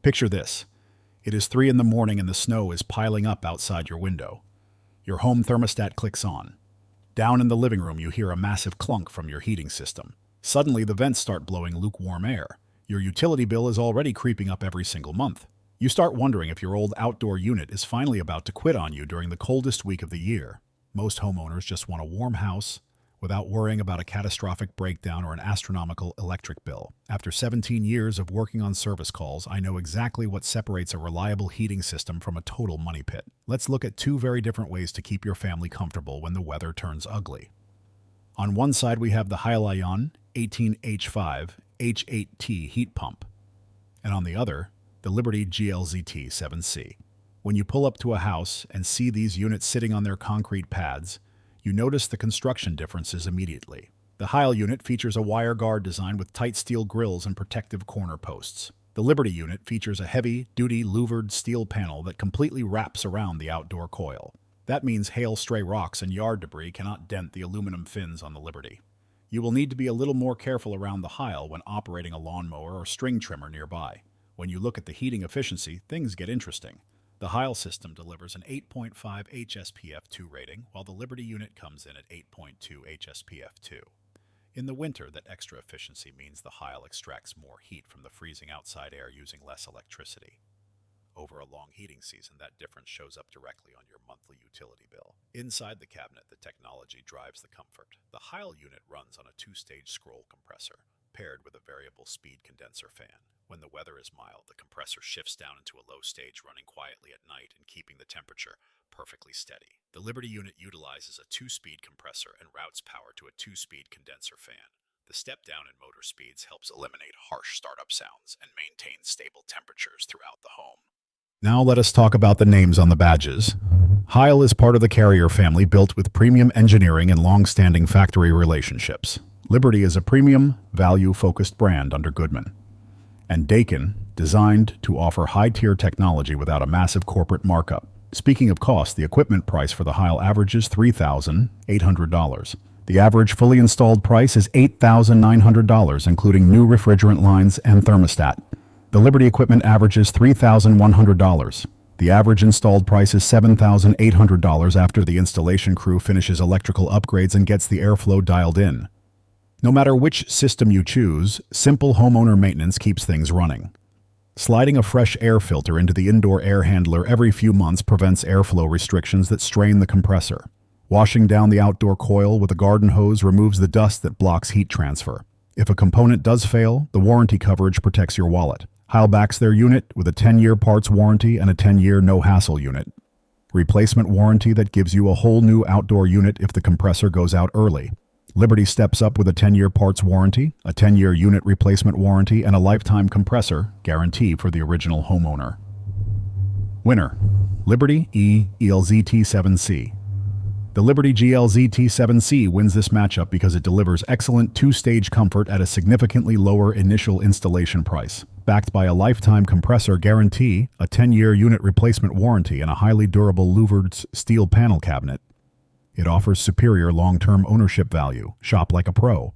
Picture this. It is 3 in the morning and the snow is piling up outside your window. Your home thermostat clicks on. Down in the living room, you hear a massive clunk from your heating system. Suddenly, the vents start blowing lukewarm air. Your utility bill is already creeping up every single month. You start wondering if your old outdoor unit is finally about to quit on you during the coldest week of the year. Most homeowners just want a warm house without worrying about a catastrophic breakdown or an astronomical electric bill. After 17 years of working on service calls, I know exactly what separates a reliable heating system from a total money pit. Let's look at 2 very different ways to keep your family comfortable when the weather turns ugly. On one side, we have the Heil Ion 18 H5H8T heat pump, and on the other, the Liberty GLZT7C. When you pull up to a house and see these units sitting on their concrete pads, you notice the construction differences immediately. The Heil unit features a wire guard design with tight steel grills and protective corner posts. The Liberty unit features a heavy-duty louvered steel panel that completely wraps around the outdoor coil. That means hail, stray rocks, and yard debris cannot dent the aluminum fins on the Liberty. You will need to be a little more careful around the Heil when operating a lawnmower or string trimmer nearby. When you look at the heating efficiency, things get interesting. The Heil system delivers an 8.5 HSPF2 rating, while the Liberty unit comes in at 8.2 HSPF2. In the winter, that extra efficiency means the Heil extracts more heat from the freezing outside air using less electricity. Over a long heating season, that difference shows up directly on your monthly utility bill. Inside the cabinet, the technology drives the comfort. The Heil unit runs on a 2-stage scroll compressor, paired with a variable speed condenser fan. When the weather is mild, the compressor shifts down into a low stage, running quietly at night and keeping the temperature perfectly steady. The Liberty unit utilizes a 2-speed compressor and routes power to a 2-speed condenser fan. The step down in motor speeds helps eliminate harsh startup sounds and maintain stable temperatures throughout the home. Now let us talk about the names on the badges. Heil is part of the Carrier family, built with premium engineering and long-standing factory relationships. Liberty is a premium, value-focused brand under Goodman. And Daikin, designed to offer high-tier technology without a massive corporate markup. Speaking of cost, the equipment price for the Heil averages $3,800. The average fully installed price is $8,900, including new refrigerant lines and thermostat. The Liberty equipment averages $3,100. The average installed price is $7,800 after the installation crew finishes electrical upgrades and gets the airflow dialed in. No matter which system you choose, simple homeowner maintenance keeps things running. Sliding a fresh air filter into the indoor air handler every few months prevents airflow restrictions that strain the compressor. Washing down the outdoor coil with a garden hose removes the dust that blocks heat transfer. If a component does fail, the warranty coverage protects your wallet. Heil backs their unit with a 10-year parts warranty and a 10-year no-hassle unit. Replacement warranty that gives you a whole new outdoor unit if the compressor goes out early. Liberty steps up with a 10-year parts warranty, a 10-year unit replacement warranty, and a lifetime compressor guarantee for the original homeowner. Winner: Liberty GLZT7C. The Liberty GLZT7C wins this matchup because it delivers excellent 2-stage comfort at a significantly lower initial installation price. Backed by a lifetime compressor guarantee, a 10-year unit replacement warranty, and a highly durable louvered steel panel cabinet, it offers superior long-term ownership value. Shop like a pro.